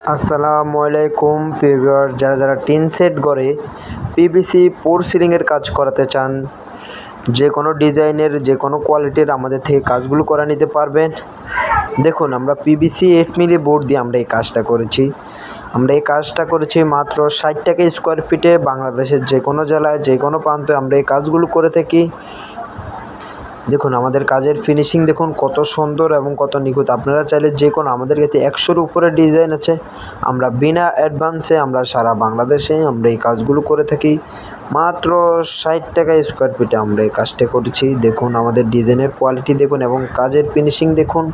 আসসালামু আলাইকুম ভিউয়ার, যারা টিন সেট ঘরে পিভিসি পোর সিলিংয়ের কাজ করাতে চান, যে কোনো ডিজাইনের যে কোনো কোয়ালিটির আমাদের থেকে কাজগুলো করে নিতে পারবেন। দেখুন, আমরা পিভিসি 8 মিলি বোর্ড দিয়ে আমরা এই কাজটা করেছি মাত্র 60 টাকা স্কোয়ার ফিটে। বাংলাদেশের যে কোনো জেলায় যে কোনো প্রান্তে আমরা এই কাজগুলো করে থাকি। দেখুন, আমাদের কাজের ফিনিশিং দেখুন কত সুন্দর এবং কত নিখুঁত। আপনারা চাইলে যে কোনো, আমাদের কাছে 100-র উপরে ডিজাইন আছে। আমরা বিনা অ্যাডভান্সে আমরা সারা বাংলাদেশে আমরা এই কাজগুলো করে থাকি। মাত্র 60 টাকা স্কোয়ার ফিটে আমরা এই কাজটা করেছি। দেখুন আমাদের ডিজাইনের কোয়ালিটি দেখুন এবং কাজের ফিনিশিং দেখুন।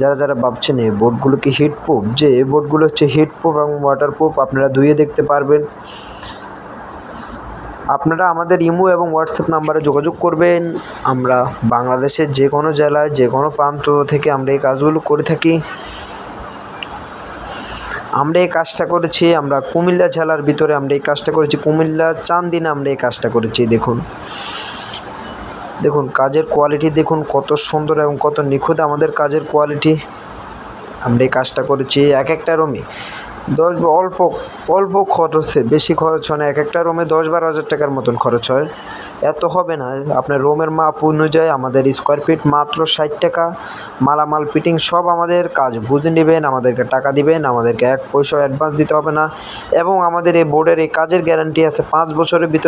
যারা ভাবছেন এই বোর্ডগুলো কি হিটপ্রুফ, যে এই বোর্ডগুলো হচ্ছে হিটপ্রুফ এবং ওয়াটারপ্রুফ, আপনারা ধুয়ে দেখতে পারবেন। আপনারা আমাদের ইমো এবং হোয়াটসঅ্যাপ নাম্বারে যোগাযোগ করবেন। আমরা বাংলাদেশের যে কোনো জেলায় যে কোনো প্রান্ত থেকে আমরা এই কাজগুলো করে থাকি। আমরা এই কাজটা করেছি আমরা কুমিল্লা জেলার ভিতরে, আমরা এই কাজটা করেছি কুমিল্লা চান্দিনা আমরা এই কাজটা করেছি। দেখুন কাজের কোয়ালিটি দেখুন কত সুন্দর এবং কত নিখুঁত আমাদের কাজের কোয়ালিটি। আমরা এই কাজটা করেছি এক একটা রুমে অল্প খরচে, বেশি খরচ হয় না। এক একটা রুমে 10-12 হাজার টাকার মতন খরচ হয়, এত হবে না। আপনার রুমের মাপ অনুযায়ী আমাদের স্কোয়ার ফিট মাত্র 60 টাকা। মালামাল ফিটিং সব আমাদের, কাজ বুঝে নেবেন, আমাদেরকে টাকা দিবেন, আমাদেরকে 1 পয়সা অ্যাডভান্স দিতে হবে না। এবং আমাদের এই বোর্ডের এই কাজের গ্যারান্টি আছে 5 বছরের ভিতরে।